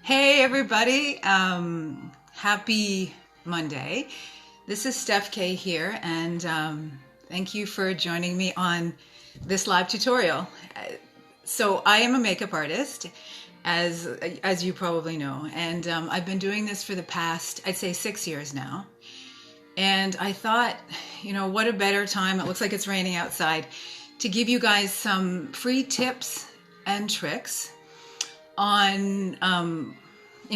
Hey everybody, happy Monday. This is Steph K here, and thank you for joining me on this live tutorial. So I am a makeup artist, as you probably know, and I've been doing this for the past, I'd say 6 years now. And I thought, what a better time, it looks like it's raining outside, to give you guys some free tips and tricks on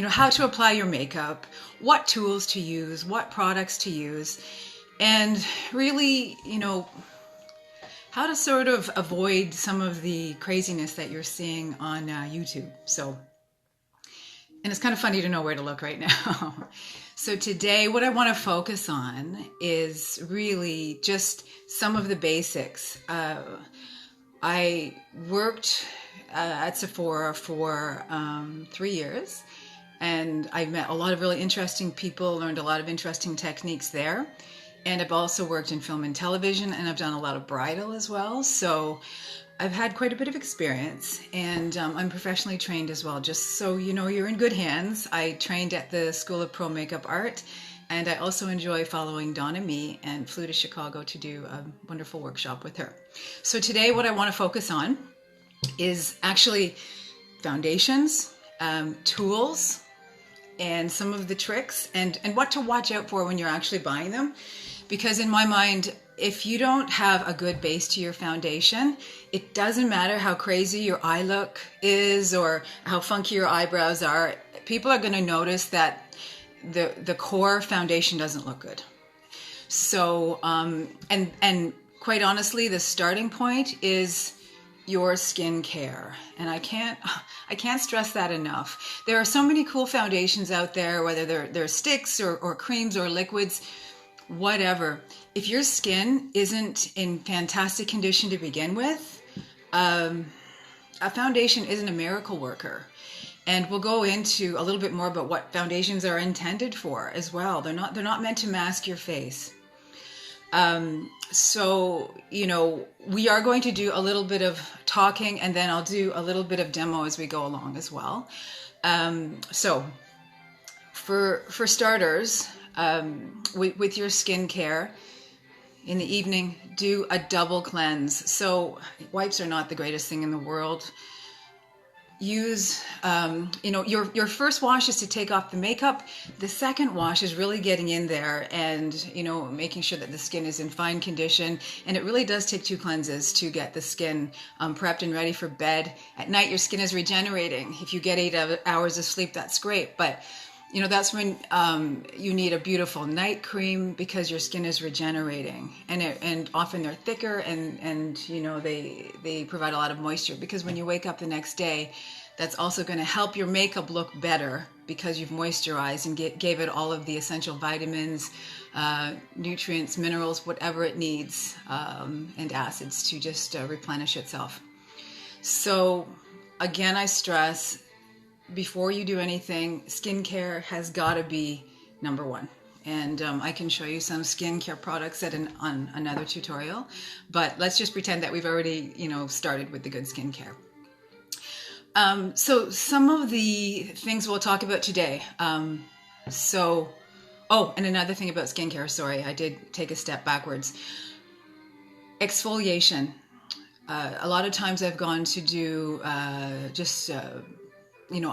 how to apply your makeup, what tools to use, what products to use, and really, how to sort of avoid some of the craziness that you're seeing on YouTube. And it's kind of funny to know where to look right now. So today, what I want to focus on is really just some of the basics. I worked at Sephora for 3 years, and I met a lot of really interesting people, learned a lot of interesting techniques there. And I've also worked in film and television, and I've done a lot of bridal as well. So I've had quite a bit of experience, and I'm professionally trained as well. Just so you know, you're in good hands. I trained at the School of Pro Makeup Art, and I also enjoy following Donna Mee, and flew to Chicago to do a wonderful workshop with her. So today what I want to focus on is actually foundations, tools, and some of the tricks, and what to watch out for when you're actually buying them. Because in my mind, if you don't have a good base to your foundation, it doesn't matter how crazy your eye look is or how funky your eyebrows are. People are going to notice that the core foundation doesn't look good. So, and quite honestly, the starting point is your skincare. And I can't stress that enough. There are so many cool foundations out there, whether they're sticks or creams or liquids, whatever. If your skin isn't in fantastic condition to begin with, a foundation isn't a miracle worker. And we'll go into a little bit more about what foundations are intended for as well. They're not meant to mask your face. So, we are going to do a little bit of talking, and then I'll do a little bit of demo as we go along as well. So for starters, with your skincare, in the evening, do a double cleanse. So wipes are not the greatest thing in the world. Use, your first wash is to take off the makeup. The second wash is really getting in there and, making sure that the skin is in fine condition. And it really does take 2 cleanses to get the skin prepped and ready for bed. At night, your skin is regenerating. If you get 8 hours of sleep, that's great. But, that's when you need a beautiful night cream, because your skin is regenerating. And often they're thicker, and they provide a lot of moisture, because when you wake up the next day, that's also going to help your makeup look better, because you've moisturized and gave it all of the essential vitamins, nutrients, minerals, whatever it needs, and acids to just replenish itself. So again, I stress, before you do anything, skincare has got to be number one. And I can show you some skincare products on another tutorial, but let's just pretend that we've already, started with the good skincare. So some of the things we'll talk about today. And another thing about skincare, sorry, I did take a step backwards. Exfoliation. A lot of times I've gone to do a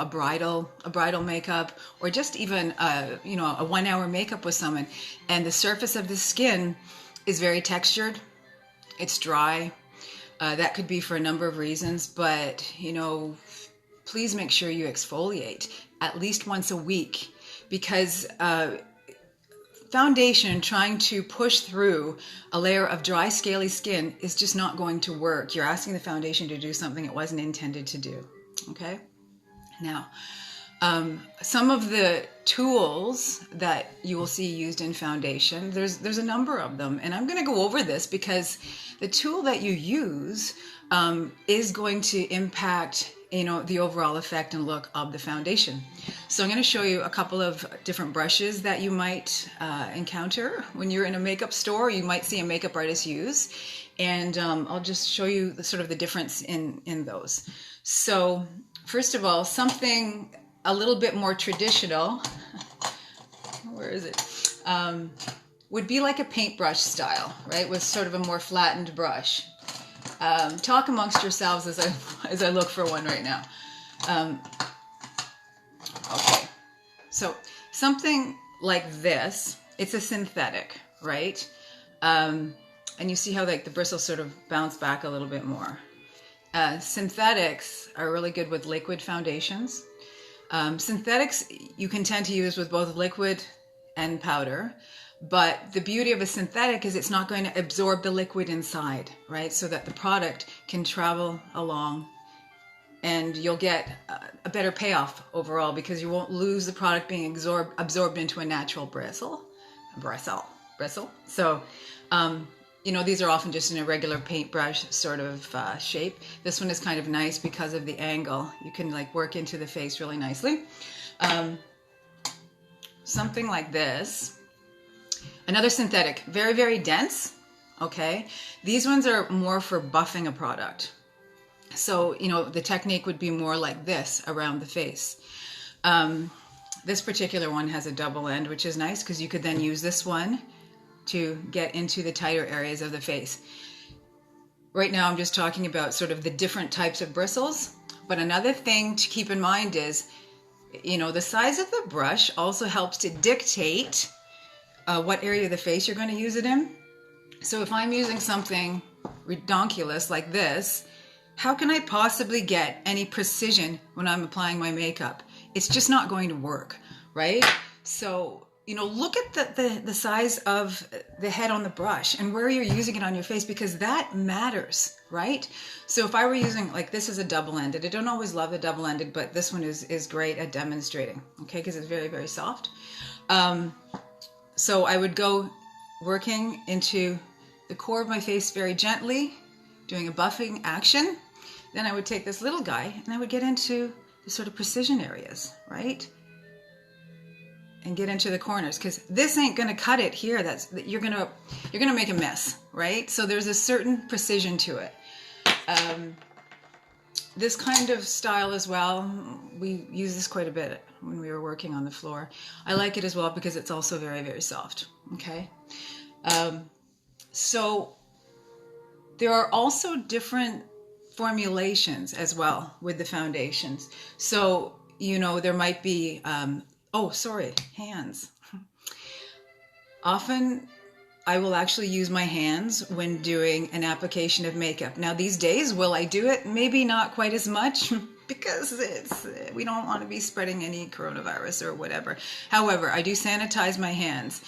bridal makeup, or just even a 1 hour makeup with someone, and the surface of the skin is very textured. It's dry. That could be for a number of reasons, but please make sure you exfoliate at least once a week, because foundation trying to push through a layer of dry, scaly skin is just not going to work. You're asking the foundation to do something it wasn't intended to do. Okay? Now, some of the tools that you will see used in foundation, there's a number of them, and I'm going to go over this because the tool that you use is going to impact the overall effect and look of the foundation. So I'm going to show you a couple of different brushes that you might encounter when you're in a makeup store. You might see a makeup artist use, and I'll just show you the difference in those. So first of all, something a little bit more traditional, where is it? Would be like a paintbrush style, right? With sort of a more flattened brush. Talk amongst yourselves as I look for one right now. Okay, so something like this, it's a synthetic, right? And you see how like the bristles sort of bounce back a little bit more. Synthetics are really good with liquid foundations. Synthetics you can tend to use with both liquid and powder, but the beauty of a synthetic is it's not going to absorb the liquid inside, right? So that the product can travel along and you'll get a better payoff overall because you won't lose the product being absorbed into a natural bristle. So, you know, these are often just in a regular paintbrush sort of shape. This one is kind of nice because of the angle. You can like work into the face really nicely. Something like this. Another synthetic, very, very dense, okay? These ones are more for buffing a product. So, you know, the technique would be more like this around the face. This particular one has a double end, which is nice because you could then use this one to get into the tighter areas of the face. Right now, I'm just talking about sort of the different types of bristles. But another thing to keep in mind is, you know, the size of the brush also helps to dictate what area of the face you're going to use it in. So if I'm using something redonkulous like this, how can I possibly get any precision when I'm applying my makeup? It's just not going to work, right? So, you know, look at the size of the head on the brush and where you're using it on your face, because that matters, right? So if I were using, like this is a double-ended. I don't always love the double-ended, but this one is great at demonstrating, okay? Because it's very, very soft. So I would go working into the core of my face very gently, doing a buffing action. Then I would take this little guy and I would get into the sort of precision areas, right? And get into the corners, because this ain't going to cut it here. You're gonna make a mess, right? So there's a certain precision to it. This kind of style as well, we use this quite a bit when we were working on the floor. I like it as well because it's also very, very soft, okay? So there are also different formulations as well with the foundations. So, you know, there might be, hands. Often I will actually use my hands when doing an application of makeup. Now these days, will I do it? Maybe not quite as much because we don't want to be spreading any coronavirus or whatever. However, I do sanitize my hands.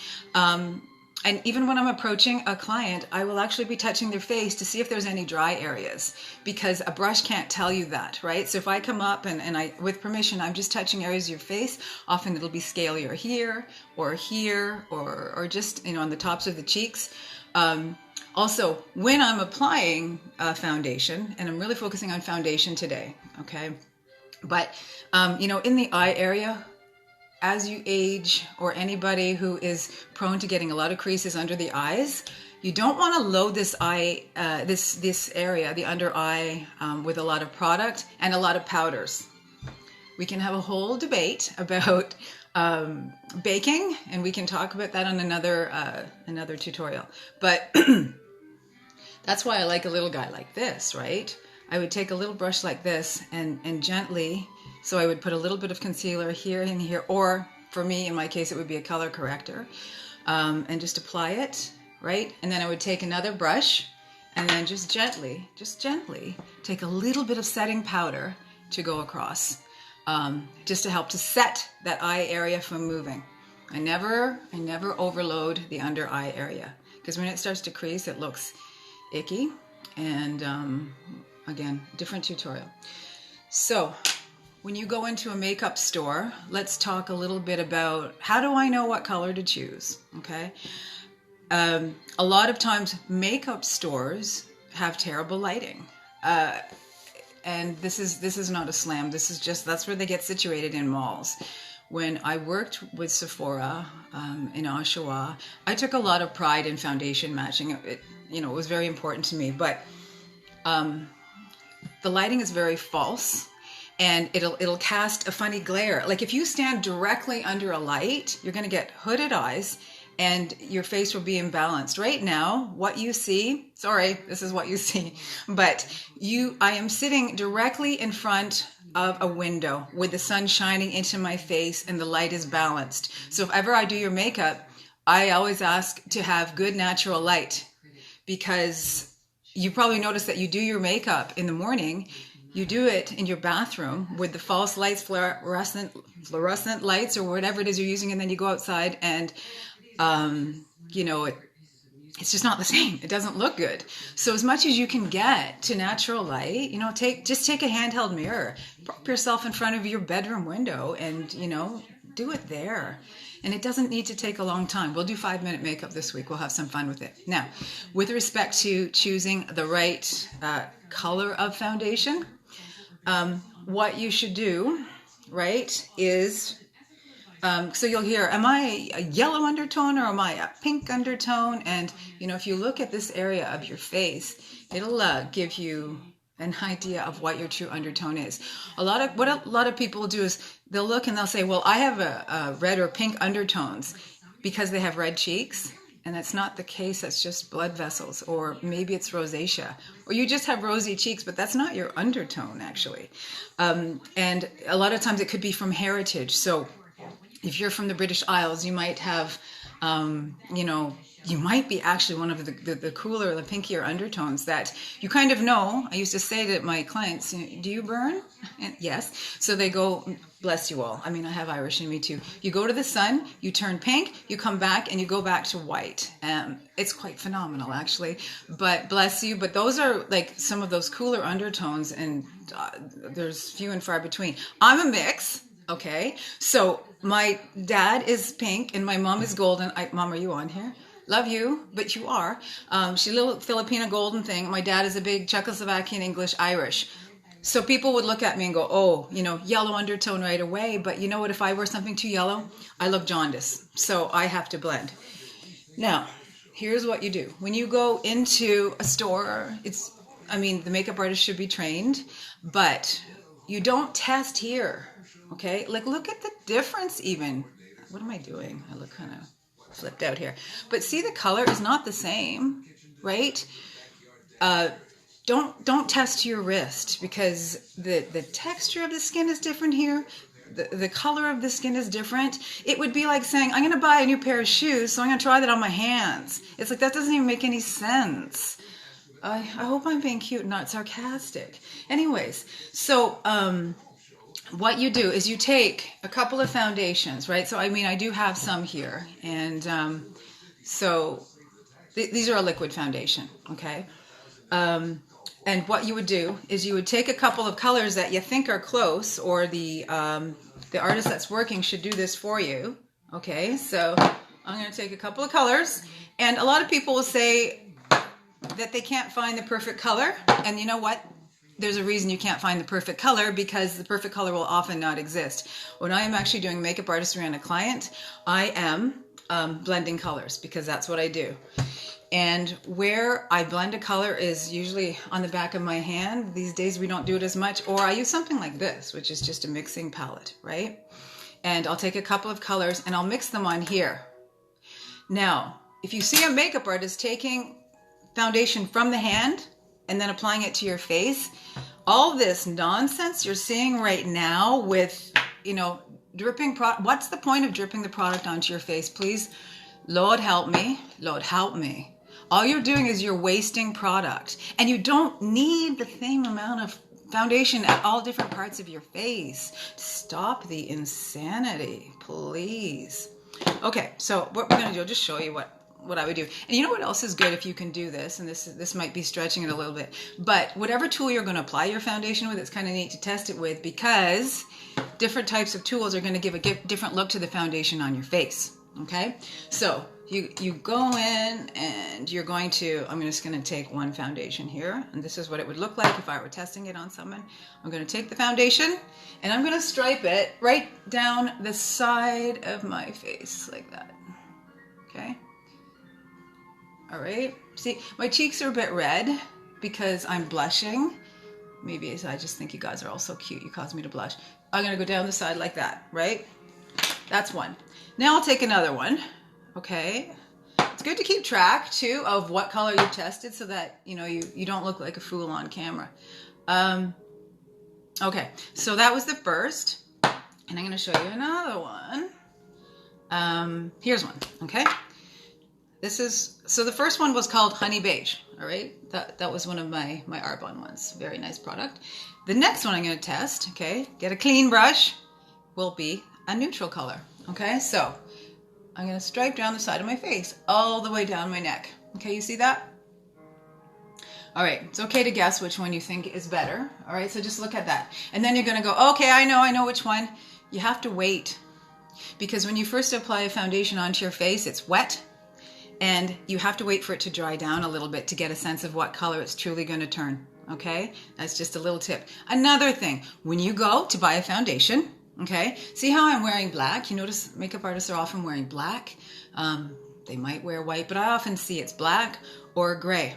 And even when I'm approaching a client, I will actually be touching their face to see if there's any dry areas, because a brush can't tell you that, right? So if I come up and I, with permission, I'm just touching areas of your face, often it'll be scalier here, or just, you know, on the tops of the cheeks. Also, when I'm applying foundation, and I'm really focusing on foundation today, okay? But, you know, in the eye area, as you age, or anybody who is prone to getting a lot of creases under the eyes, you don't want to load this eye, this area, the under eye, with a lot of product and a lot of powders. We can have a whole debate about baking, and we can talk about that on another tutorial. But that's why I like a little guy like this, right? I would take a little brush like this and gently. So I would put a little bit of concealer here and here, or for me, in my case, it would be a color corrector, and just apply it, right? And then I would take another brush and then just gently take a little bit of setting powder to go across, just to help to set that eye area from moving. I never overload the under eye area, because when it starts to crease, it looks icky. And again, different tutorial. So when you go into a makeup store, let's talk a little bit about how do I know what color to choose, okay? A lot of times makeup stores have terrible lighting. And this is not a slam. This is just, that's where they get situated in malls. When I worked with Sephora in Oshawa, I took a lot of pride in foundation matching. It was very important to me, but the lighting is very false. and it'll cast a funny glare. Like if you stand directly under a light, you're going to get hooded eyes and your face will be imbalanced. Right now, what you see, sorry, this is what you see, but I am sitting directly in front of a window with the sun shining into my face and the light is balanced. So if ever I do your makeup, I always ask to have good natural light, because you probably notice that you do your makeup in the morning, you do it in your bathroom with the false lights, fluorescent lights or whatever it is you're using, and then you go outside and it's just not the same. It doesn't look good. So as much as you can get to natural light, just take a handheld mirror, prop yourself in front of your bedroom window and, do it there. And it doesn't need to take a long time. We'll do 5-minute makeup this week. We'll have some fun with it. Now, with respect to choosing the right color of foundation, what you should do, right, is... so you'll hear, am I a yellow undertone or am I a pink undertone? And, if you look at this area of your face, it'll give you an idea of what your true undertone is. What a lot of people do is they'll look and they'll say, well, I have a red or pink undertones because they have red cheeks. And that's not the case. That's just blood vessels, or maybe it's rosacea, or you just have rosy cheeks, but that's not your undertone actually. And a lot of times it could be from heritage. So if you're from the British Isles, you might have, you might be actually one of the cooler, the pinkier undertones that you kind of know. I used to say to my clients, do you burn? And yes. So they go, bless you all. I mean, I have Irish in me too. You go to the sun, you turn pink, you come back and you go back to white. It's quite phenomenal actually, but bless you. But those are like some of those cooler undertones, and there's few and far between. I'm a mix. Okay, so my dad is pink and my mom is golden. Mom, are you on here? Love you, but you are. She's a little Filipina golden thing. My dad is a big Czechoslovakian English Irish. So people would look at me and go, oh, yellow undertone right away. But you know what? If I wear something too yellow, I look jaundice. So I have to blend. Now, here's what you do. When you go into a store, the makeup artist should be trained, but you don't test here. Okay, like look at the difference even. What am I doing? I look kind of flipped out here. But see, the color is not the same, right? Don't test your wrist, because the texture of the skin is different here. The color of the skin is different. It would be like saying, I'm going to buy a new pair of shoes, so I'm going to try that on my hands. It's like, that doesn't even make any sense. I hope I'm being cute and not sarcastic. Anyways, so... what you do is you take a couple of foundations, right? So, I do have some here. And these are a liquid foundation, okay? And what you would do is you would take a couple of colors that you think are close, or the artist that's working should do this for you, okay? So I'm going to take a couple of colors. And a lot of people will say that they can't find the perfect color. And you know what? There's a reason you can't find the perfect color, because the perfect color will often not exist. When I am actually doing makeup artistry on a client, I am blending colors, because that's what I do. And where I blend a color is usually on the back of my hand. These days we don't do it as much, or I use something like this, which is just a mixing palette, right? And I'll take a couple of colors and I'll mix them on here. Now, if you see a makeup artist taking foundation from the hand and then applying it to your face, all this nonsense you're seeing right now with, dripping product. What's the point of dripping the product onto your face? Please, Lord help me. Lord help me. All you're doing is you're wasting product, and you don't need the same amount of foundation at all different parts of your face. Stop the insanity, please. Okay, so what we're going to do, I'll just show you what I would do. And you know what else is good if you can do this, and this might be stretching it a little bit, but whatever tool you're going to apply your foundation with, it's kind of neat to test it with, because different types of tools are going to give a different look to the foundation on your face. Okay, so you go in and you're going to, I'm just going to take one foundation here, and this is what it would look like if I were testing it on someone. I'm going to take the foundation and I'm going to stripe it right down the side of my face like that. Okay. All right. See, my cheeks are a bit red because I'm blushing. maybe I just think you guys are all so cute. You cause me to blush. I'm going to go down the side like that, right? That's one. Now I'll take another one. Okay. It's good to keep track too of what color you tested so that, you know, you don't look like a fool on camera. Okay. So that was the first, and I'm going to show you another one. Here's one. Okay. So the first one was called Honey Beige. All right. That was one of my Arbonne ones. Very nice product. The next one I'm going to test, okay, get a clean brush, will be a neutral color. Okay. So I'm going to stripe down the side of my face all the way down my neck. Okay. You see that? All right. It's okay to guess which one you think is better. All right. So just look at that. And then you're going to go, okay, I know which one. You have to wait, because when you first apply a foundation onto your face, it's wet. And you have to wait for it to dry down a little bit to get a sense of what color it's truly going to turn. Okay? That's just a little tip. Another thing, when you go to buy a foundation, okay, see how I'm wearing black? You notice makeup artists are often wearing black. They might wear white, but I often see it's black or gray.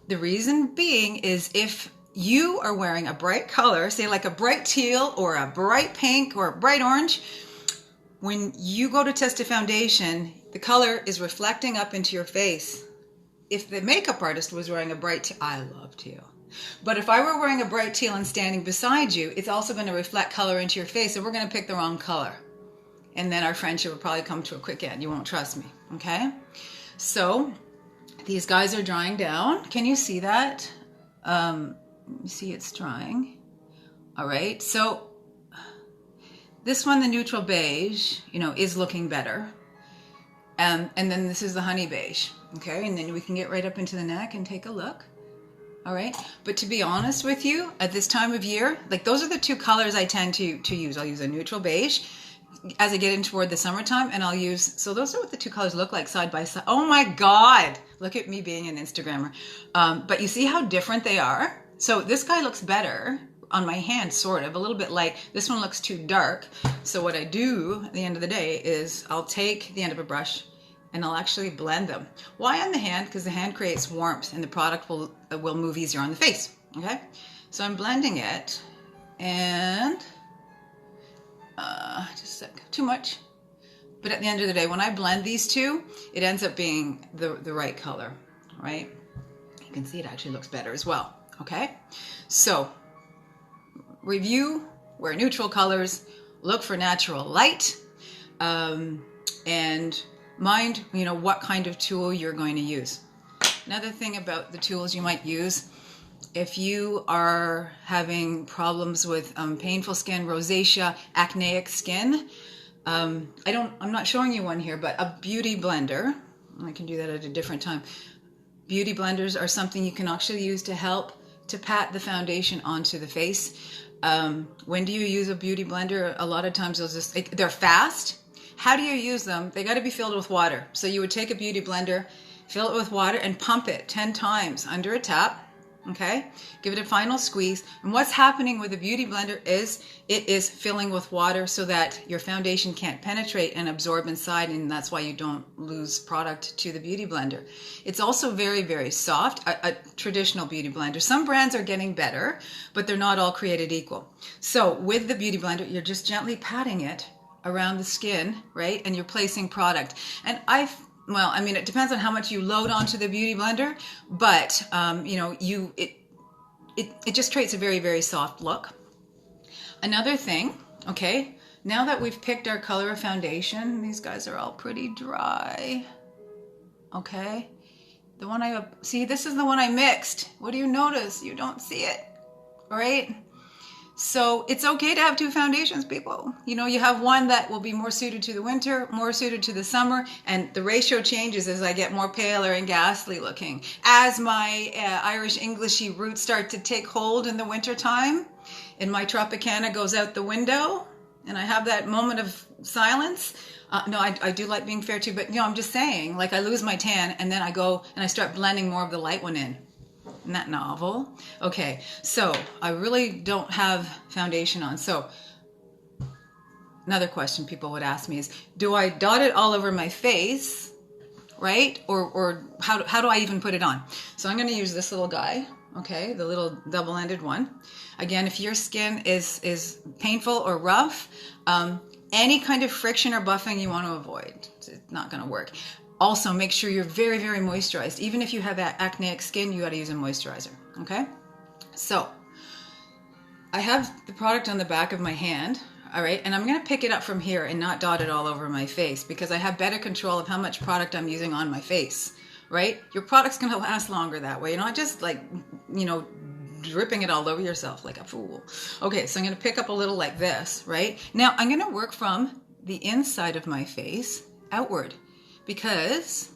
The reason being is if you are wearing a bright color, say like a bright teal or a bright pink or a bright orange, when you go to test a foundation, the color is reflecting up into your face. If the makeup artist was wearing a bright teal, I love teal. But if I were wearing a bright teal and standing beside you, it's also going to reflect color into your face, and we're going to pick the wrong color. And then our friendship will probably come to a quick end. You won't trust me, okay? So these guys are drying down. Can you see that? You see it's drying. All right, so this one, the neutral beige, you know, is looking better. And then this is the honey beige, okay? And then we can get right up into the neck and take a look, all right? But to be honest with you, at this time of year, like those are the two colors I tend to use. I'll use a neutral beige as I get in toward the summertime, and I'll use, so those are what the two colors look like side by side. Oh my God, look at me being an Instagrammer. But you see how different they are? So this guy looks better on my hand, sort of, a little bit light. This one looks too dark. So what I do at the end of the day is I'll take the end of a brush and I'll actually blend them. Why on the hand? Because the hand creates warmth and the product will move easier on the face, okay? So I'm blending it, and just a sec, too much. But at the end of the day, when I blend these two, it ends up being the right color, right? You can see it actually looks better as well, okay? So review, wear neutral colors, look for natural light, and mind, you know, what kind of tool you're going to use. Another thing about the tools you might use, if you are having problems with painful skin, rosacea, acneic skin, I'm not showing you one here, but a beauty blender, I can do that at a different time. Beauty blenders are something you can actually use to help to pat the foundation onto the face. When do you use a beauty blender? A lot of times they're fast. How do you use them? They got to be filled with water. So you would take a beauty blender, fill it with water, and pump it 10 times under a tap. Okay, give it a final squeeze. And what's happening with a beauty blender is it is filling with water so that your foundation can't penetrate and absorb inside, and that's why you don't lose product to the beauty blender. It's also very, very soft, a traditional beauty blender. Some brands are getting better, but they're not all created equal. So with the beauty blender, you're just gently patting it around the skin, right? And you're placing product. And well, I mean, it depends on how much you load onto the beauty blender, but you know, it just creates a very, very soft look. Another thing, okay, now that we've picked our color of foundation, these guys are all pretty dry. Okay, the one see, this is the one I mixed. What do you notice? You don't see it, right? So it's okay to have two foundations, people. You know, you have one that will be more suited to the winter, more suited to the summer, and the ratio changes as I get more paler and ghastly looking. As my Irish Englishy roots start to take hold in the winter time, and my Tropicana goes out the window, and I have that moment of silence. No, I do like being fair too, but you know, I'm just saying, like I lose my tan, and then I go and I start blending more of the light one in. Isn't that novel? Okay, so I really don't have foundation on. So another question people would ask me is, do I dot it all over my face, right? Or how do I even put it on? So I'm going to use this little guy, okay, the little double-ended one. Again, if your skin is painful or rough, any kind of friction or buffing you want to avoid. It's not going to work. Also, make sure you're very, very moisturized. Even if you have acneic skin, you got to use a moisturizer, okay? So, I have the product on the back of my hand, all right? And I'm going to pick it up from here and not dot it all over my face because I have better control of how much product I'm using on my face, right? Your product's going to last longer that way. You're not just like, you know, dripping it all over yourself like a fool. Okay, so I'm going to pick up a little like this, right? Now, I'm going to work from the inside of my face outward because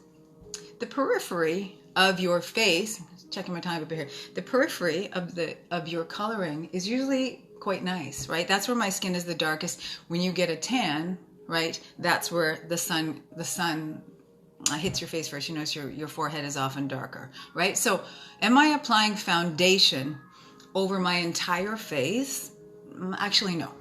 the periphery of your face, checking my time over here, the periphery of your coloring is usually quite nice, right? That's where my skin is the darkest. When you get a tan, right, that's where the sun hits your face first. You notice your forehead is often darker, right? So am I applying foundation over my entire face? Actually, no.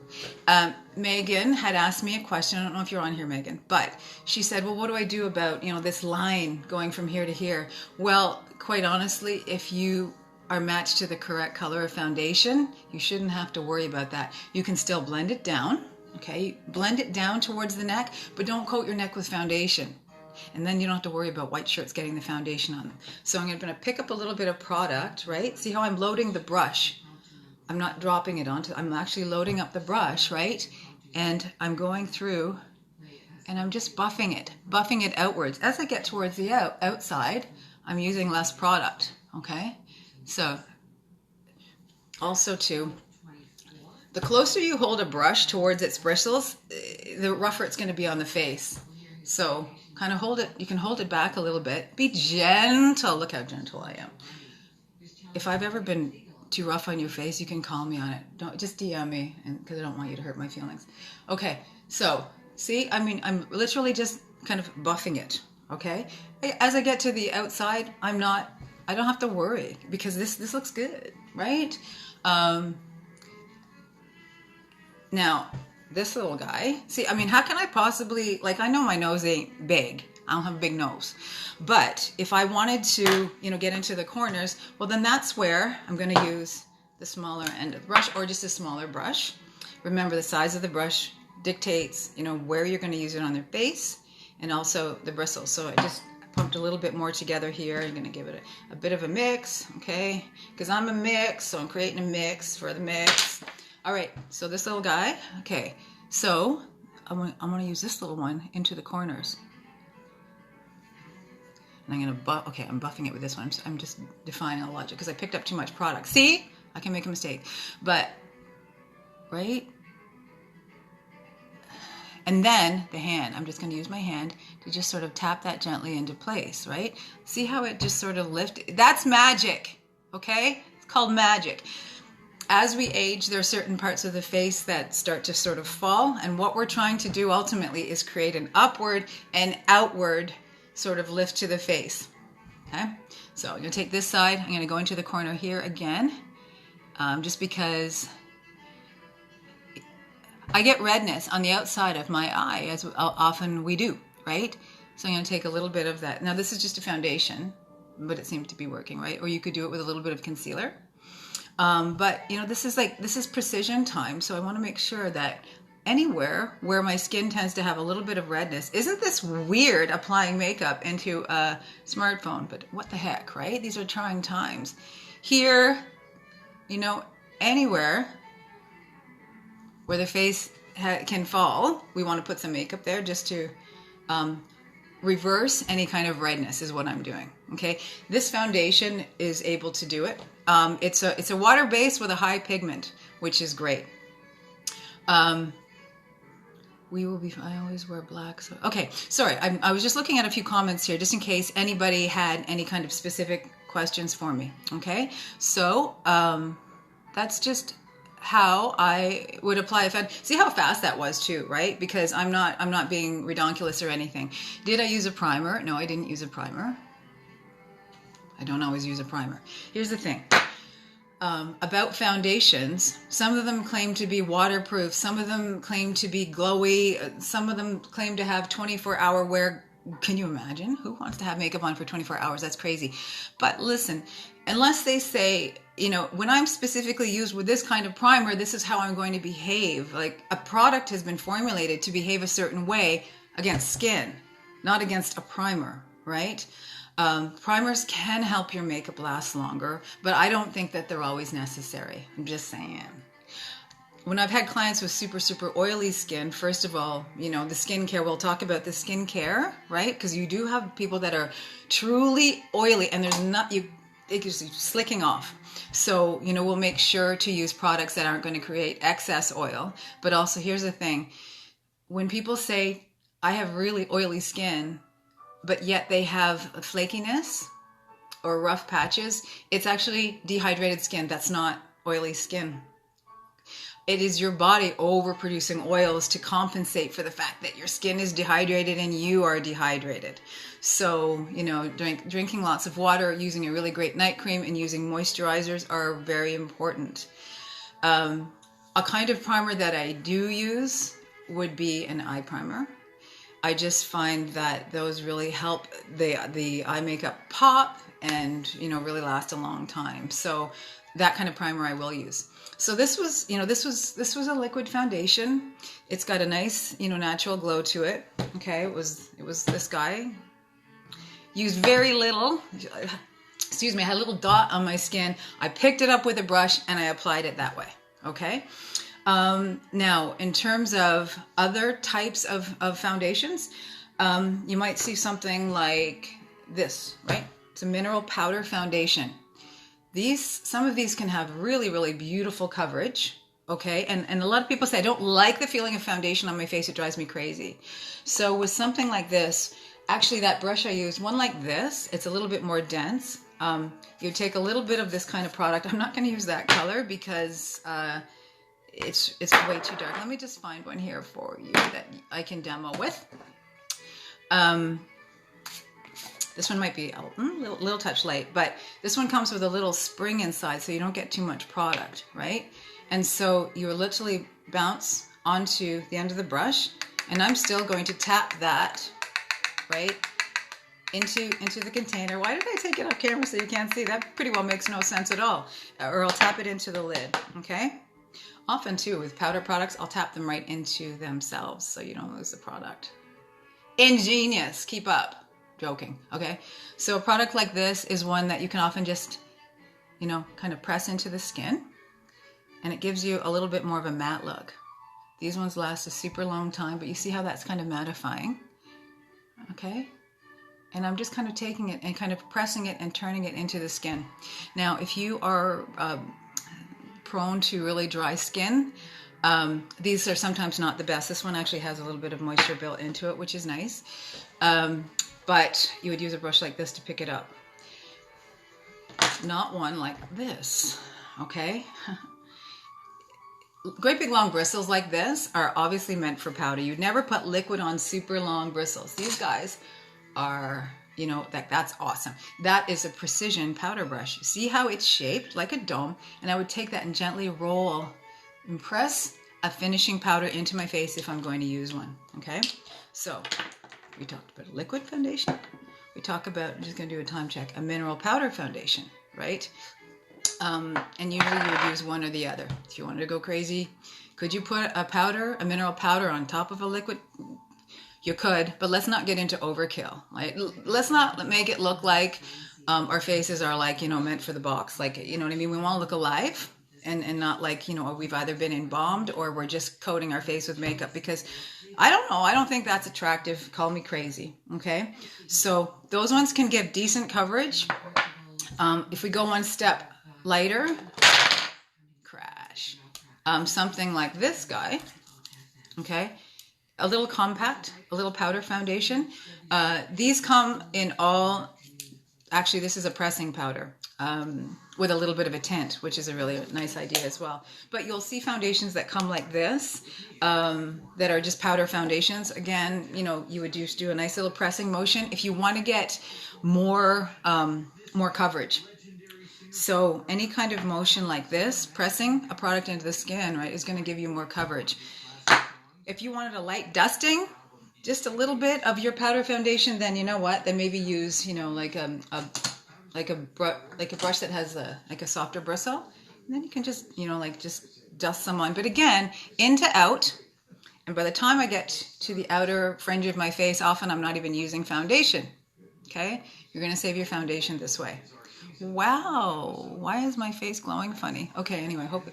Megan had asked me a question. I don't know if you're on here, Megan, but she said, well, what do I do about, you know, this line going from here to here? Well, quite honestly, if you are matched to the correct color of foundation, you shouldn't have to worry about that. You can still blend it down, okay? Blend it down towards the neck, but don't coat your neck with foundation. And then you don't have to worry about white shirts getting the foundation on them. So I'm going to pick up a little bit of product, right? See how I'm loading the brush? I'm not dropping it onto, I'm actually loading up the brush, right? And I'm going through and I'm just buffing it outwards. As I get towards the outside, I'm using less product, okay? So also too, the closer you hold a brush towards its bristles, the rougher it's going to be on the face. So kind of hold it, you can hold it back a little bit. Be gentle. Look how gentle I am. If I've ever been too rough on your face, you can call me on it. Don't just DM me, because I don't want you to hurt my feelings. Okay, so see, I mean, I'm literally just kind of buffing it, okay? As I get to the outside, I don't have to worry because this looks good, right? Now, this little guy, see, I mean, how can I possibly, like, I know my nose ain't big. I don't have a big nose. But if I wanted to, you know, get into the corners, well, then that's where I'm going to use the smaller end of the brush or just a smaller brush. Remember, the size of the brush dictates, you know, where you're going to use it on their face and also the bristles. So I just pumped a little bit more together here. I'm going to give it a bit of a mix, okay? Because I'm a mix, so I'm creating a mix for the mix. All right, so this little guy, okay. So I'm going to use this little one into the corners. And I'm going to okay, I'm buffing it with this one. I'm just defining the logic because I picked up too much product. See? I can make a mistake. But, right? And then the hand. I'm just going to use my hand to just sort of tap that gently into place, right? See how it just sort of lifted? That's magic, okay? It's called magic. As we age, there are certain parts of the face that start to sort of fall. And what we're trying to do ultimately is create an upward and outward sort of lift to the face, okay? So I'm going to take this side. I'm going to go into the corner here again, just because I get redness on the outside of my eye, as often we do, right? So I'm going to take a little bit of that. Now, this is just a foundation, but it seemed to be working, right? Or you could do it with a little bit of concealer. But, you know, this is precision time, so I want to make sure that anywhere where my skin tends to have a little bit of redness. Isn't this weird, applying makeup into a smartphone? But what the heck, right? These are trying times. Here, you know, anywhere where the face can fall, we want to put some makeup there just to reverse any kind of redness is what I'm doing, okay? This foundation is able to do it. It's a water base with a high pigment, which is great. I always wear black. So, okay, sorry. I was just looking at a few comments here, just in case anybody had any kind of specific questions for me. Okay, so that's just how I would apply a foundation. See how fast that was too, right? Because I'm not being redonkulous or anything. Did I use a primer? No, I didn't use a primer. I don't always use a primer. Here's the thing. About foundations, some of them claim to be waterproof, some of them claim to be glowy, some of them claim to have 24-hour wear Can you imagine? Who wants to have makeup on for 24 hours? That's crazy. But listen, unless they say, when I'm specifically used with this kind of primer, this is how I'm going to behave. Like, a product has been formulated to behave a certain way against skin, not against a primer, right? Primers can help your makeup last longer, but I don't think that they're always necessary. I'm just saying. When I've had clients with super, super oily skin, first of all, the skincare, we'll talk about the skincare, right? Because you do have people that are truly oily and it's just slicking off. So, we'll make sure to use products that aren't going to create excess oil. But also, here's the thing. When people say, I have really oily skin, but yet they have flakiness or rough patches, it's actually dehydrated skin. That's not oily skin. It is your body overproducing oils to compensate for the fact that your skin is dehydrated and you are dehydrated. So, drinking lots of water, using a really great night cream, and using moisturizers are very important. A kind of primer that I do use would be an eye primer. I just find that those really help the eye makeup pop and, really last a long time. So that kind of primer I will use. So this was a liquid foundation. It's got a nice, natural glow to it. Okay, it was this guy. Used very little. Excuse me, I had a little dot on my skin. I picked it up with a brush and I applied it that way. Okay. Now, in terms of other types of foundations, you might see something like this, right? It's a mineral powder foundation. Some of these can have really, really beautiful coverage, okay? And a lot of people say, I don't like the feeling of foundation on my face. It drives me crazy. So with something like this, actually that brush I used, one like this, it's a little bit more dense. You take a little bit of this kind of product. I'm not going to use that color because it's way too dark. Let me just find one here for you that I can demo with. This one might be a little touch light, but this one comes with a little spring inside so you don't get too much product, right? And so you literally bounce onto the end of the brush, and I'm still going to tap that, right, into the container. Why did I take it off camera so you can't see? That pretty well makes no sense at all. Or I'll tap it into the lid, okay? Often too, with powder products, I'll tap them right into themselves so you don't lose the product. Ingenious, keep up. Joking, okay? So a product like this is one that you can often just, kind of press into the skin, and it gives you a little bit more of a matte look. These ones last a super long time, but you see how that's kind of mattifying, okay? And I'm just kind of taking it and kind of pressing it and turning it into the skin. Now, if you are prone to really dry skin, these are sometimes not the best. This one actually has a little bit of moisture built into it, which is nice. But you would use a brush like this to pick it up. Not one like this, okay? Great big long bristles like this are obviously meant for powder. You'd never put liquid on super long bristles. These guys are, that's awesome. That is a precision powder brush. See how it's shaped like a dome? And I would take that and gently roll and press a finishing powder into my face if I'm going to use one, okay? So we talked about a liquid foundation. We talk about, I'm just going to do a time check, a mineral powder foundation, right? And usually you would use one or the other. If you wanted to go crazy, could you put a mineral powder on top of a liquid? You could, but let's not get into overkill, right? Let's not make it look like our faces are like, meant for the box. Like, you know what I mean? We want to look alive. And not like, we've either been embalmed or we're just coating our face with makeup, because I don't know. I don't think that's attractive. Call me crazy. Okay. So those ones can give decent coverage. If we go one step lighter, crash. Something like this guy. Okay. A little compact, a little powder foundation. These come in all, actually this is a pressing powder. With a little bit of a tint, which is a really nice idea as well. But you'll see foundations that come like this, that are just powder foundations. Again, you would just do a nice little pressing motion if you want to get more coverage. So any kind of motion like this, pressing a product into the skin, right, is going to give you more coverage. If you wanted a light dusting, just a little bit of your powder foundation, then you know what? Then maybe use, you know, like a brush that has like a softer bristle. And then you can just, you know, like just dust some on. But again, in to out. And by the time I get to the outer fringe of my face, often I'm not even using foundation. Okay? You're going to save your foundation this way. Wow. Why is my face glowing funny? Okay, anyway, hope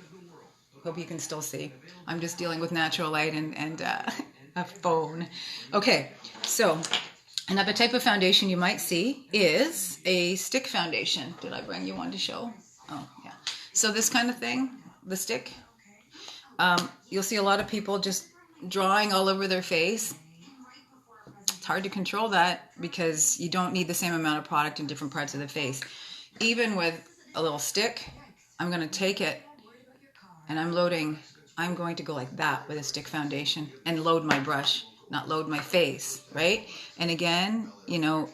you can still see. I'm just dealing with natural light and a phone. Okay, so another type of foundation you might see is a stick foundation. Did I bring you one to show? Oh, yeah. So this kind of thing, the stick, you'll see a lot of people just drawing all over their face. It's hard to control that because you don't need the same amount of product in different parts of the face. Even with a little stick, I'm going to take it and I'm going to go like that with a stick foundation and load my brush, not load my face, right? And again, you know,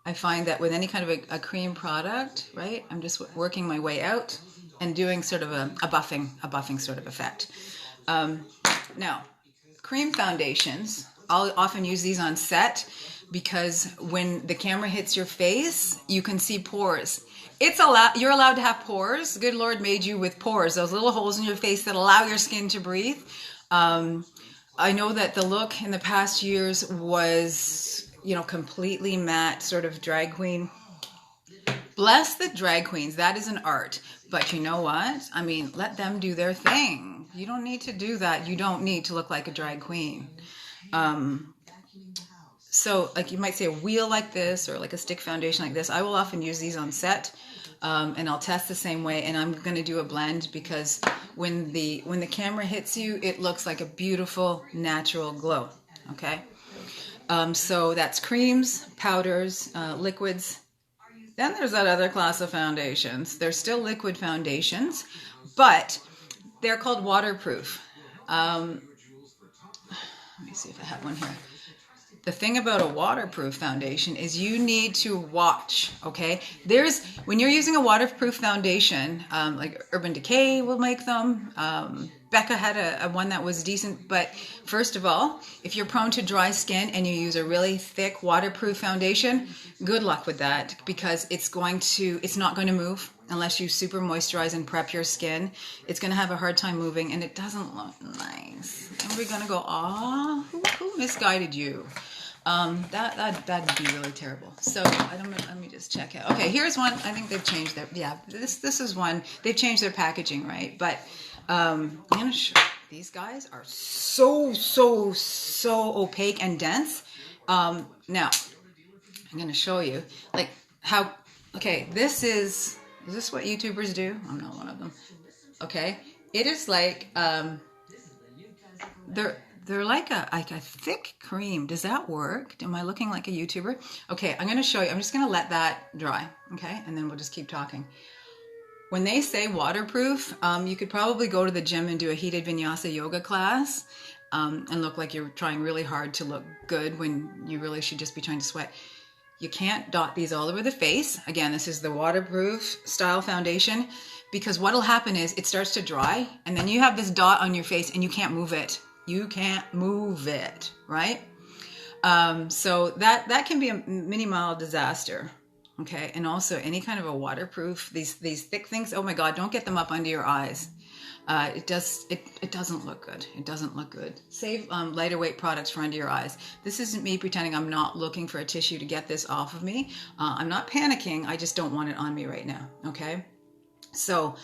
I find that with any kind of a cream product, right, I'm just working my way out and doing sort of a buffing sort of effect. Now, cream foundations, I'll often use these on set because when the camera hits your face, you can see pores. You're allowed to have pores. Good Lord made you with pores, those little holes in your face that allow your skin to breathe. I know that the look in the past years was, you know, completely matte, sort of drag queen. Bless the drag queens. That is an art. But you know what? I mean, let them do their thing. You don't need to do that. You don't need to look like a drag queen. So like you might say a wheel like this or like a stick foundation like this. I will often use these on set and I'll test the same way. And I'm going to do a blend because when the camera hits you, it looks like a beautiful natural glow. Okay. So that's creams, powders, liquids. Then there's that other class of foundations. They're still liquid foundations, but they're called waterproof. Let me see if I have one here. The thing about a waterproof foundation is you need to watch, okay? When you're using a waterproof foundation, like Urban Decay will make them. Becca had a one that was decent, but first of all, if you're prone to dry skin and you use a really thick waterproof foundation, good luck with that because it's not going to move unless you super moisturize and prep your skin. It's going to have a hard time moving and it doesn't look nice. And we're going to go, who misguided you? That'd be really terrible. So let me just check it. Okay, here's one. I think they've changed this is one. They've changed their packaging, right? But I'm gonna show these guys are so opaque and dense. Now I'm gonna show you like how. Okay, this is this what YouTubers do? I'm not one of them. Okay, it is like they're like a thick cream. Does that work? Am I looking like a YouTuber? Okay, I'm going to show you. I'm just going to let that dry, okay? And then we'll just keep talking. When they say waterproof, you could probably go to the gym and do a heated vinyasa yoga class and look like you're trying really hard to look good when you really should just be trying to sweat. You can't dot these all over the face. Again, this is the waterproof style foundation because what'll happen is it starts to dry and then you have this dot on your face and you can't move it. You can't move it, right? So that can be a mini-mile disaster, okay? And also any kind of a waterproof, these thick things, oh my God, don't get them up under your eyes. It doesn't look good. It doesn't look good. Save lighter weight products for under your eyes. This isn't me pretending I'm not looking for a tissue to get this off of me. I'm not panicking. I just don't want it on me right now, okay? So,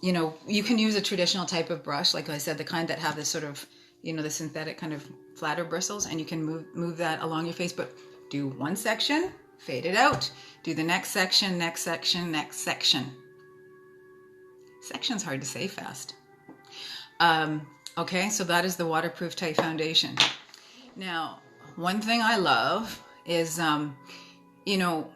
you know, you can use a traditional type of brush, like I said, the kind that have this sort of, you know, the synthetic kind of flatter bristles, and you can move that along your face, but do one section, fade it out. Do the next section, next section, next section. Section's hard to say fast. Okay, so that is the waterproof type foundation. Now, one thing I love is, you know,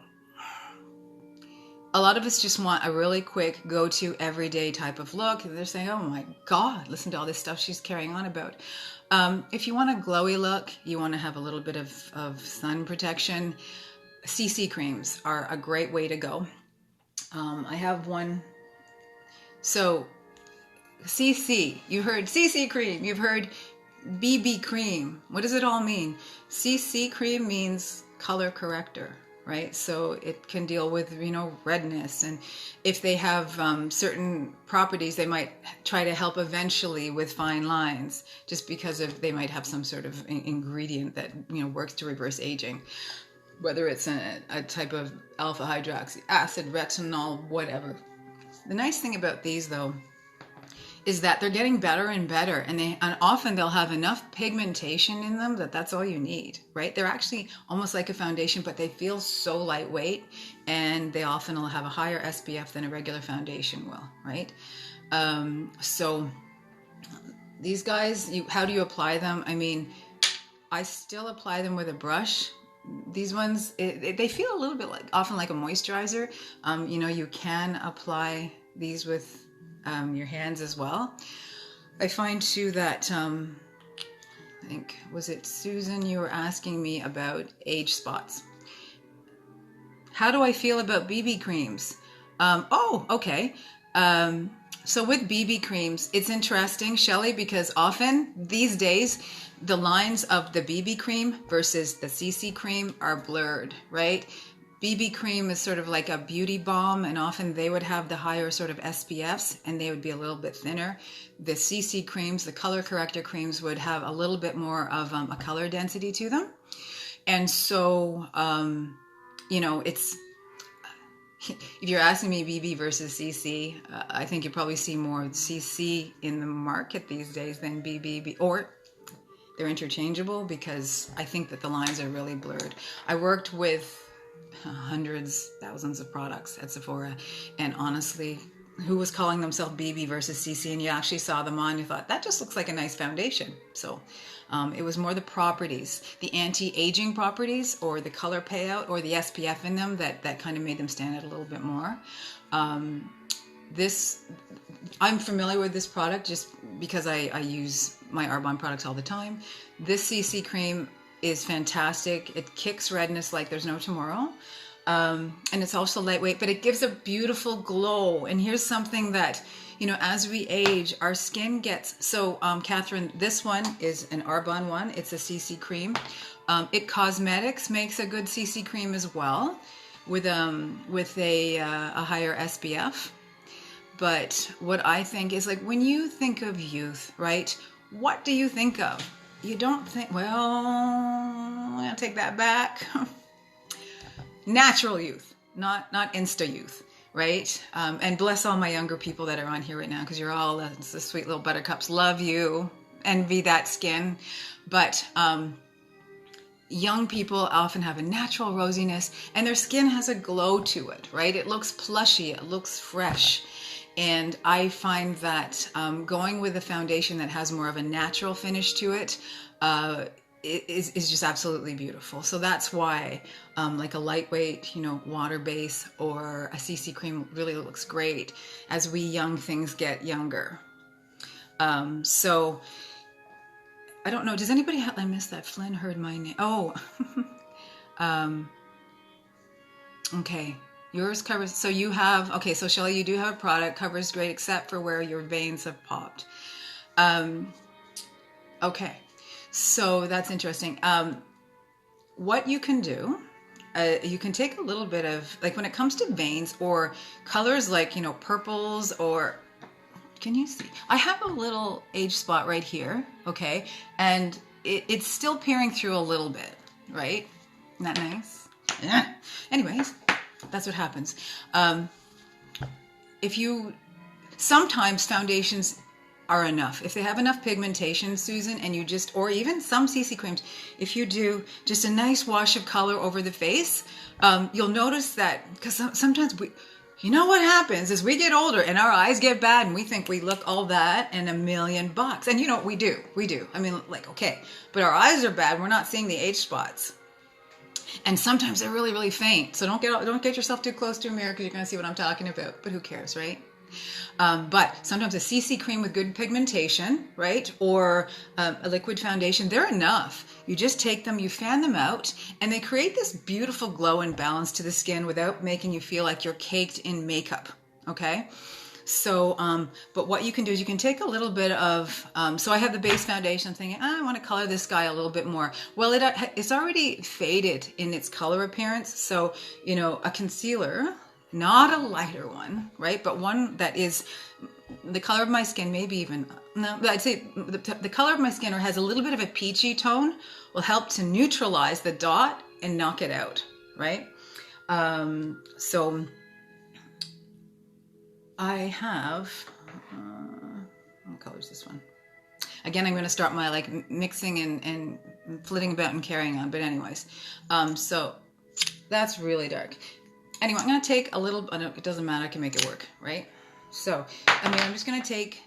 a lot of us just want a really quick go-to everyday type of look. They're saying, oh my God, listen to all this stuff she's carrying on about. If you want a glowy look, you want to have a little bit of sun protection, CC creams are a great way to go. I have one. So CC, you heard CC cream, you've heard BB cream, what does it all mean? CC cream means color corrector, right? So it can deal with, redness. And if they have certain properties, they might try to help eventually with fine lines, just because they might have some sort of ingredient that, works to reverse aging. Whether it's a type of alpha hydroxy acid, retinol, whatever. The nice thing about these, though, is that they're getting better and better, and often they'll have enough pigmentation in them that's all you need, right? They're actually almost like a foundation, but they feel so lightweight, and they often will have a higher SPF than a regular foundation will, right? So these guys, how do you apply them? I mean, I still apply them with a brush. These ones, they feel a little bit often like a moisturizer. You can apply these with your hands as well. I find too that, I think, was it Susan, you were asking me about age spots. How do I feel about BB creams? Okay. So with BB creams, it's interesting, Shelley, because often these days, the lines of the BB cream versus the CC cream are blurred, right? BB cream is sort of like a beauty balm, and often they would have the higher sort of SPFs, and they would be a little bit thinner. The CC creams, the color corrector creams, would have a little bit more of a color density to them. And so, it's, if you're asking me BB versus CC, I think you probably see more CC in the market these days than BB, or they're interchangeable, because I think that the lines are really blurred. I worked with hundreds, thousands of products at Sephora, and honestly, who was calling themselves BB versus CC, and you actually saw them on, you thought, that just looks like a nice foundation. So it was more the properties, the anti-aging properties, or the color payout, or the SPF in them that kind of made them stand out a little bit more. I'm familiar with this product just because I use my Arbonne products all the time. This CC cream is fantastic. It kicks redness like there's no tomorrow. And it's also lightweight, but it gives a beautiful glow. And here's something that, as we age, our skin gets, so Catherine, this one is an Arbonne one. It's a CC cream. It Cosmetics makes a good CC cream as well, with a higher SPF. But what I think is, like, when you think of youth, right, what do you think of? You don't think, well, I'll take that back. Natural youth, not Insta youth, right? And bless all my younger people that are on here right now, because you're all the sweet little buttercups. Love you. Envy that skin. But young people often have a natural rosiness, and their skin has a glow to it, right? It looks plushy. It looks fresh. And I find that going with a foundation that has more of a natural finish to it is just absolutely beautiful. So that's why like a lightweight, water base or a CC cream really looks great as we young things get younger. So I don't know. Does anybody have, I missed that. Flynn heard my name. Oh, okay. Yours covers, so you have, okay, so Shelley, you do have a product, covers great except for where your veins have popped. Okay, so that's interesting. What you can do, you can take a little bit of, like when it comes to veins or colors like, purples or, can you see? I have a little age spot right here, okay? And it's still peering through a little bit, right? Isn't that nice? Yeah. Anyways. That's what happens. Sometimes foundations are enough. If they have enough pigmentation, Susan, and or even some CC creams, if you do just a nice wash of color over the face, you'll notice that, because sometimes what happens is we get older and our eyes get bad and we think we look all that and $1,000,000. And we do. I mean, like, okay, but our eyes are bad. We're not seeing the age spots. And sometimes they're really, really faint. So don't get yourself too close to a mirror, because you're going to see what I'm talking about. But who cares, right? But sometimes a CC cream with good pigmentation, right? Or a liquid foundation, they're enough. You just take them, you fan them out, and they create this beautiful glow and balance to the skin without making you feel like you're caked in makeup, okay? So, but what you can do is you can take a little bit of, so I have the base foundation. I'm thinking, I want to color this guy a little bit more. Well, it's already faded in its color appearance. So, you know, a concealer, not a lighter one, right? But one that is the color of my skin, maybe even, no, I'd say the color of my skin or has a little bit of a peachy tone will help to neutralize the dot and knock it out, right? So I have, what color is this one? Again, I'm going to start my like mixing and flitting about and carrying on. But anyways, so that's really dark. Anyway, I'm going to take a little, it doesn't matter, I can make it work, right? So, I mean, I'm just going to take,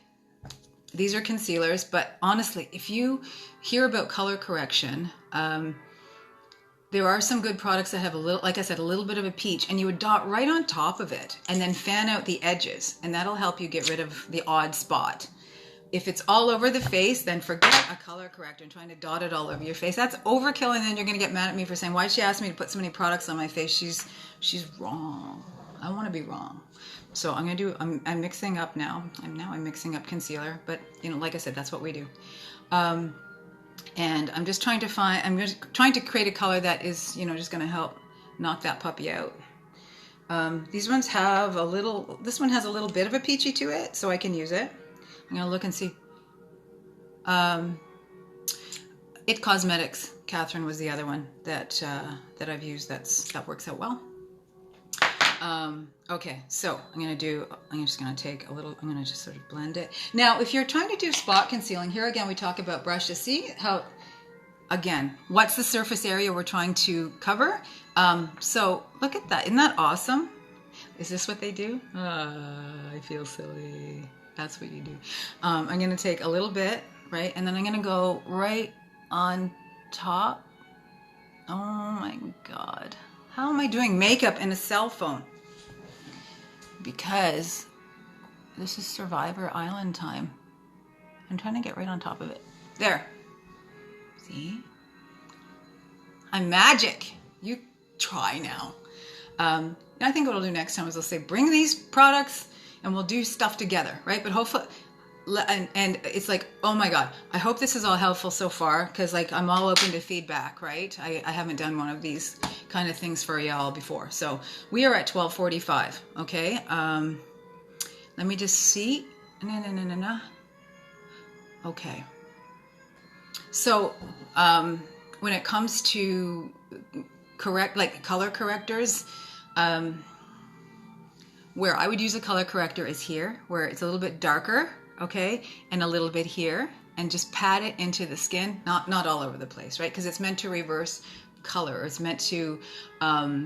these are concealers, but honestly, if you hear about color correction, there are some good products that have a little, like I said, a little bit of a peach, and you would dot right on top of it and then fan out the edges, and that'll help you get rid of the odd spot. If it's all over the face, then forget a color corrector and trying to dot it all over your face. That's overkill, and then you're going to get mad at me for saying, why'd she ask me to put so many products on my face? She's wrong. I want to be wrong. So I'm going to do, I'm mixing up now. I'm mixing up concealer, but you know, like I said, that's what we do. And I'm just trying to find, I'm just trying to create a color that is, you know, just going to help knock that puppy out. These ones have a little, this one has a little bit of a peachy to it, so I can use it. I'm going to look and see. It Cosmetics, Catherine was the other one that I've used that works out well. Okay, so I'm just going to take a little, I'm going to just sort of blend it. Now, if you're trying to do spot concealing, here again, we talk about brushes. See how, again, what's the surface area we're trying to cover? So look at that. Isn't that awesome? Is this what they do? I feel silly. That's what you do. I'm going to take a little bit, right? And then I'm going to go right on top. Oh my God. How am I doing makeup in a cell phone? Because this is Survivor Island time. I'm trying to get right on top of it. There. See? I'm magic. You try now. I think what I'll do next time is I'll say, bring these products and we'll do stuff together, right? But hopefully, and it's like, oh my God, I hope this is all helpful so far, because like I'm all open to feedback, right? I haven't done one of these kind of things for y'all before. So we are at 12:45, okay? Let me just see. No. Okay. So when it comes to color correctors, where I would use a color corrector is here, where it's a little bit darker, okay, and a little bit here, and just pat it into the skin, not all over the place, right? Because it's meant to reverse color. It's meant to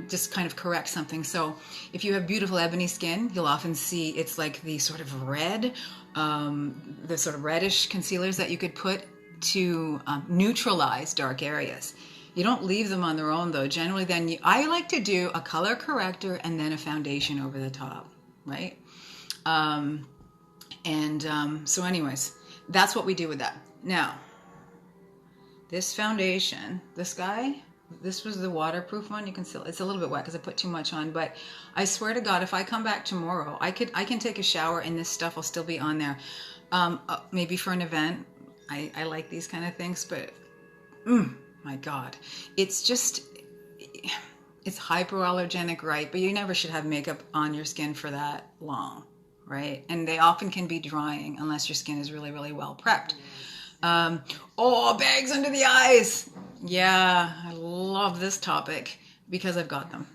just kind of correct something. So if you have beautiful ebony skin, you'll often see it's like the sort of red, the sort of reddish concealers that you could put to neutralize dark areas. You don't leave them on their own though. Generally then I like to do a color corrector and then a foundation over the top, right? So anyways, that's what we do with that. Now, this foundation, this guy, this was the waterproof one. You can still, it's a little bit wet because I put too much on, but I swear to God, if I come back tomorrow, I can take a shower and this stuff will still be on there. Maybe for an event. I like these kind of things, but my God, it's just, it's hypoallergenic, right? But you never should have makeup on your skin for that long, right? And they often can be drying unless your skin is really, really well prepped. Oh, bags under the eyes. Yeah, I love this topic because I've got them.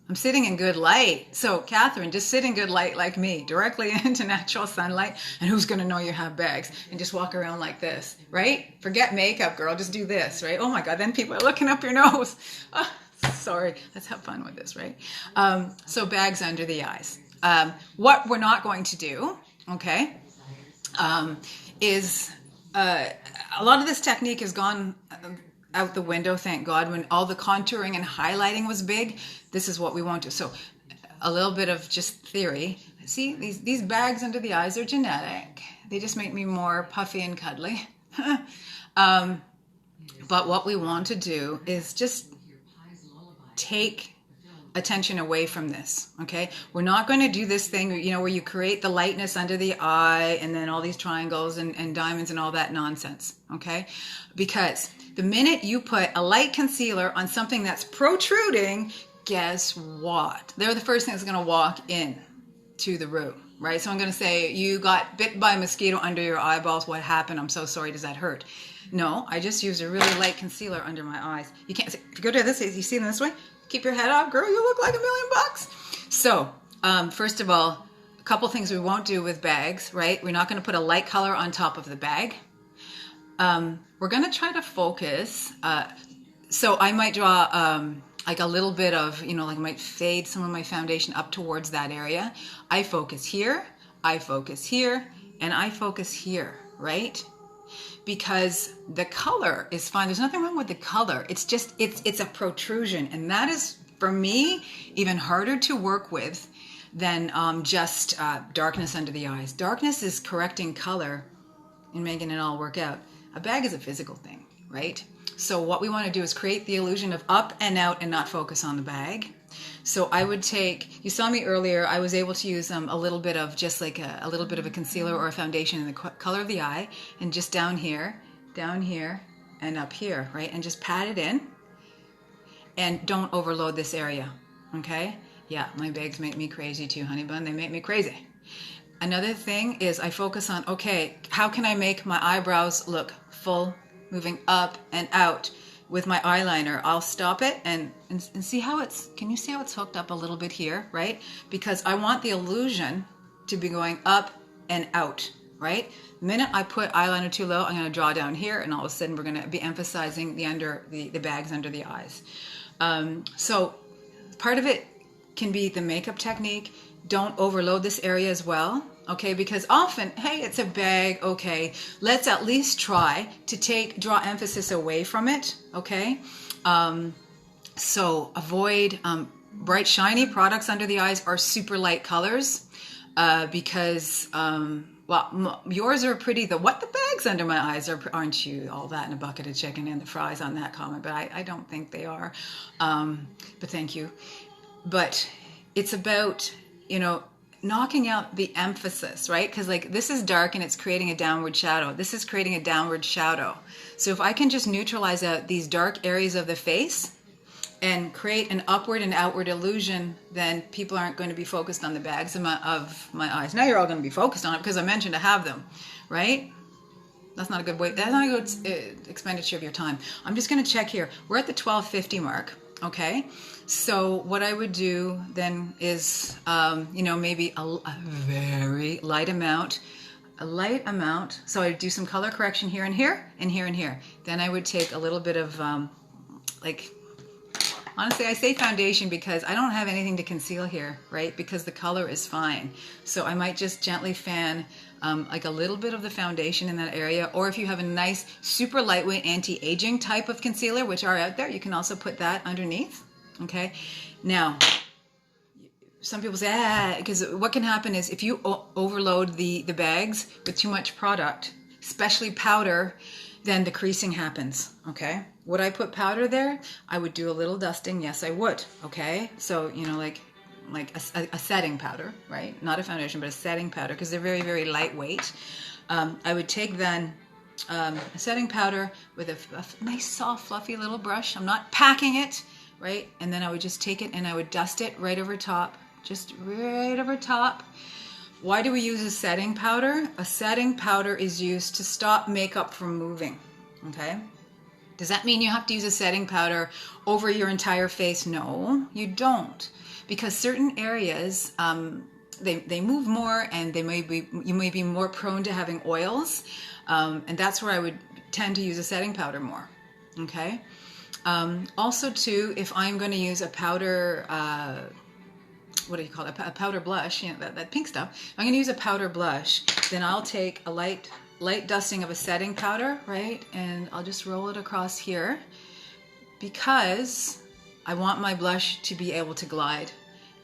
I'm sitting in good light. So Catherine, just sit in good light like me, directly into natural sunlight. And who's going to know you have bags? And just walk around like this, right? Forget makeup, girl. Just do this, right? Oh my God, then people are looking up your nose. Oh, sorry. Let's have fun with this, right? So bags under the eyes. What we're not going to do, okay, is a lot of this technique has gone out the window, thank God. When all the contouring and highlighting was big, this is what we won't do. So a little bit of just theory. See, these bags under the eyes are genetic. They just make me more puffy and cuddly. But what we want to do is just take attention away from this, okay? We're not going to do this thing, you know, where you create the lightness under the eye and then all these triangles and diamonds and all that nonsense, okay? Because the minute you put a light concealer on something that's protruding, guess what? They're the first thing that's going to walk in to the room, right? So I'm going to say, you got bit by a mosquito under your eyeballs. What happened? I'm so sorry. Does that hurt? No, I just used a really light concealer under my eyes. You can't see. If you go to this, you see them this way? Keep your head off, girl. You look like $1 million. So, first of all, a couple things we won't do with bags, right? We're not going to put a light color on top of the bag. We're going to try to focus. So I might draw like a little bit of, you know, like I might fade some of my foundation up towards that area. I focus here, I focus here, and I focus here, right? Because the color is fine. There's nothing wrong with the color. It's just, it's a protrusion. And that is, for me, even harder to work with than just darkness under the eyes. Darkness is correcting color and making it all work out. A bag is a physical thing, right? So what we want to do is create the illusion of up and out and not focus on the bag. So I would take, you saw me earlier, I was able to use a little bit of just like a little bit of a concealer or a foundation in the color of the eye, and just down here, and up here, right? And just pat it in, and don't overload this area, okay? Yeah, my bags make me crazy too, honey bun, they make me crazy. Another thing is I focus on, okay, how can I make my eyebrows look full, moving up and out? With my eyeliner, I'll stop it and see how it's, can you see how it's hooked up a little bit here, right? Because I want the illusion to be going up and out, right? The minute I put eyeliner too low, I'm going to draw down here, and all of a sudden we're going to be emphasizing the bags under the eyes. So part of it can be the makeup technique. Don't overload this area as well. Okay, because often, hey, it's a bag, okay, let's at least try to draw emphasis away from it, okay? So avoid bright, shiny products under the eyes or super light colors because, well, yours are pretty, the bags under my eyes aren't you? All that in a bucket of chicken and the fries on that comment, but I don't think they are, but thank you. But it's about, you know, knocking out the emphasis, right? Because like this is dark and it's creating a downward shadow. This is creating a downward shadow. So if I can just neutralize out these dark areas of the face and create an upward and outward illusion, then people aren't going to be focused on the bags of my eyes. Now you're all going to be focused on it because I mentioned to have them, right? That's not a good way. That's not a good expenditure of your time. I'm just going to check here. We're at the 12:50 mark. Okay, so what I would do then is, you know, maybe a very light amount, So I would do some color correction here and here and here and here. Then I would take a little bit of, like, honestly, I say foundation because I don't have anything to conceal here, right? Because the color is fine. So I might just gently fan like a little bit of the foundation in that area. Or if you have a nice, super lightweight anti-aging type of concealer, which are out there, you can also put that underneath, okay? Now, some people say, because what can happen is if you overload the bags with too much product, especially powder, then the creasing happens, okay? Would I put powder there? I would do a little dusting, yes I would, okay? So, you know, like a setting powder, right? Not a foundation, but a setting powder, because they're very, very lightweight. I would take then a setting powder with a nice, soft, fluffy little brush. I'm not packing it, right? And then I would just take it and I would dust it right over top, just right over top. Why do we use a setting powder? A setting powder is used to stop makeup from moving, okay? Does that mean you have to use a setting powder over your entire face? No, you don't. Because certain areas, they move more and you may be more prone to having oils. And that's where I would tend to use a setting powder more, okay? Also too, if I'm going to use a powder, what do you call it? A powder blush, you know, that pink stuff. If I'm going to use a powder blush, then I'll take a light dusting of a setting powder, right? And I'll just roll it across here because I want my blush to be able to glide.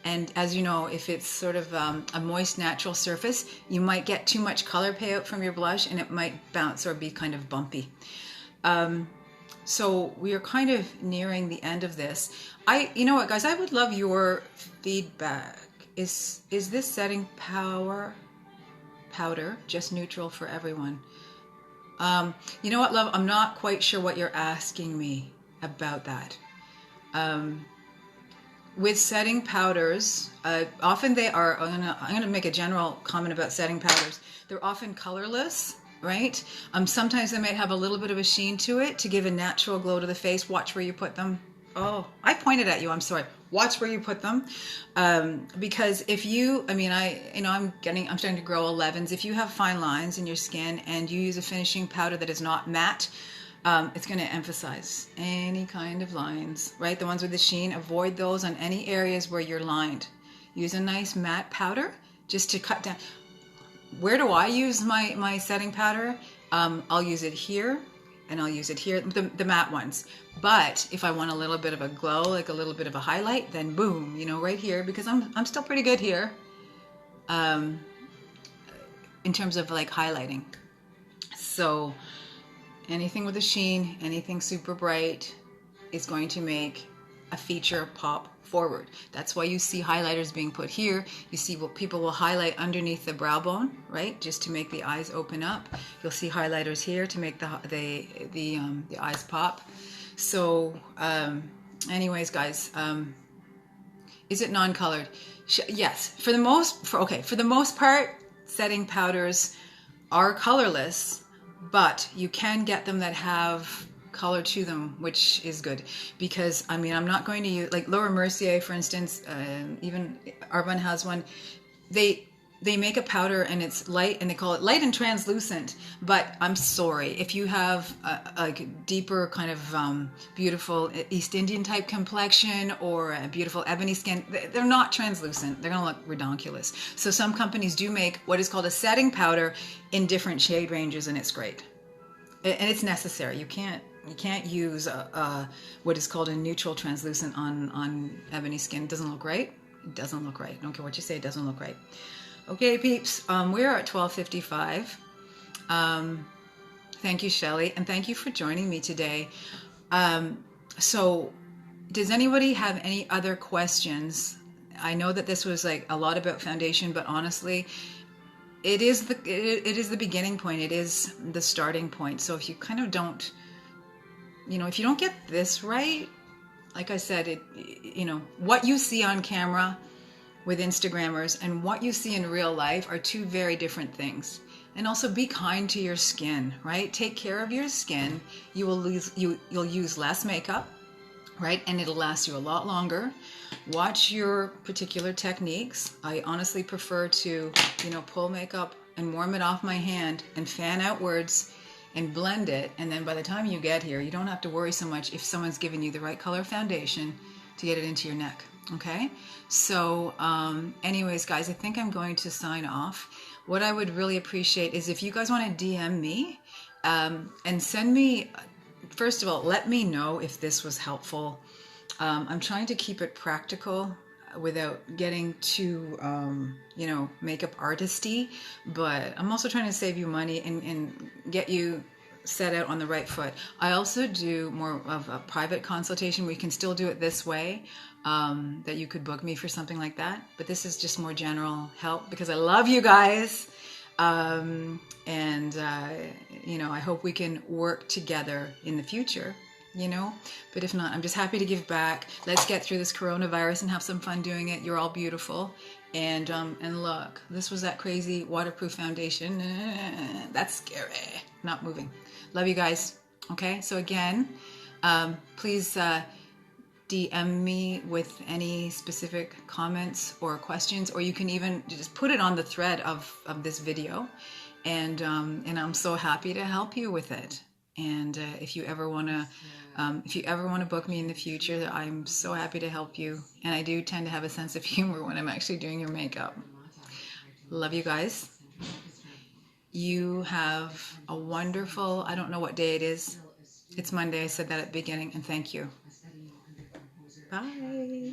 And as you know, if it's sort of a moist, natural surface, you might get too much color payout from your blush and it might bounce or be kind of bumpy. So we are kind of nearing the end of this. You know what, guys, I would love your feedback. Is this setting powder just neutral for everyone? You know what, love, I'm not quite sure what you're asking me about that. With setting powders, often they are, I'm gonna make a general comment about setting powders. They're often colorless, right? Sometimes they might have a little bit of a sheen to it to give a natural glow to the face. Watch where you put them. Oh, I pointed at you, I'm sorry. Watch where you put them. Because if you, I mean, I'm starting to grow 11s. If you have fine lines in your skin and you use a finishing powder that is not matte, it's going to emphasize any kind of lines, right? The ones with the sheen, avoid those on any areas where you're lined. Use a nice matte powder just to cut down. Where do I use my setting powder? I'll use it here and I'll use it here, the matte ones. But if I want a little bit of a glow, like a little bit of a highlight, then boom, you know, right here, because I'm still pretty good here in terms of like highlighting. So anything with a sheen, anything super bright is going to make a feature pop forward. That's why you see highlighters being put here. You see what people will highlight underneath the brow bone, right? Just to make the eyes open up. You'll see highlighters here to make the eyes pop. So anyways, guys, is it non-colored? Yes, for the most part, setting powders are colorless, but you can get them that have color to them, which is good, because I mean, I'm not going to use, like Laura Mercier, for instance, even Arbonne has one. They make a powder and it's light and they call it light and translucent, but I'm sorry, if you have a deeper kind of beautiful East Indian type complexion or a beautiful ebony skin, they're not translucent. They're gonna look redonkulous. So some companies do make what is called a setting powder in different shade ranges, and it's great. And it's necessary. You can't use what is called a neutral translucent on ebony skin. It doesn't look right. It doesn't look right. Don't care what you say, it doesn't look right. Okay, peeps, we're at 12:55. Thank you, Shelley, and thank you for joining me today. So does anybody have any other questions? I know that this was like a lot about foundation, but honestly, it is the beginning point. It is the starting point. So if you kind of don't, if you don't get this right, like I said, what you see on camera with Instagrammers and what you see in real life are two very different things. And also be kind to your skin, right? Take care of your skin. You'll use less makeup, right? And it'll last you a lot longer. Watch your particular techniques. I honestly prefer to, pull makeup and warm it off my hand and fan outwards and blend it. And then by the time you get here, you don't have to worry so much if someone's giving you the right color foundation to get it into your neck. Okay, so anyways, guys, I think I'm going to sign off. What I would really appreciate is if you guys want to DM me and send me, first of all, let me know if this was helpful. I'm trying to keep it practical without getting too, makeup artisty, but I'm also trying to save you money and get you set out on the right foot. I also do more of a private consultation. We can still do it this way, that you could book me for something like that. But this is just more general help because I love you guys. I hope we can work together in the future, but if not, I'm just happy to give back. Let's get through this coronavirus and have some fun doing it. You're all beautiful. And look, this was that crazy waterproof foundation. That's scary. Not moving. Love you guys. Okay, so again, please DM me with any specific comments or questions, or you can even just put it on the thread of this video, and I'm so happy to help you with it. And if you ever want to book me in the future, I'm so happy to help you. And I do tend to have a sense of humor when I'm actually doing your makeup. Love you guys. You have a wonderful, I don't know what day it is. It's Monday. I said that at the beginning, and thank you. Bye.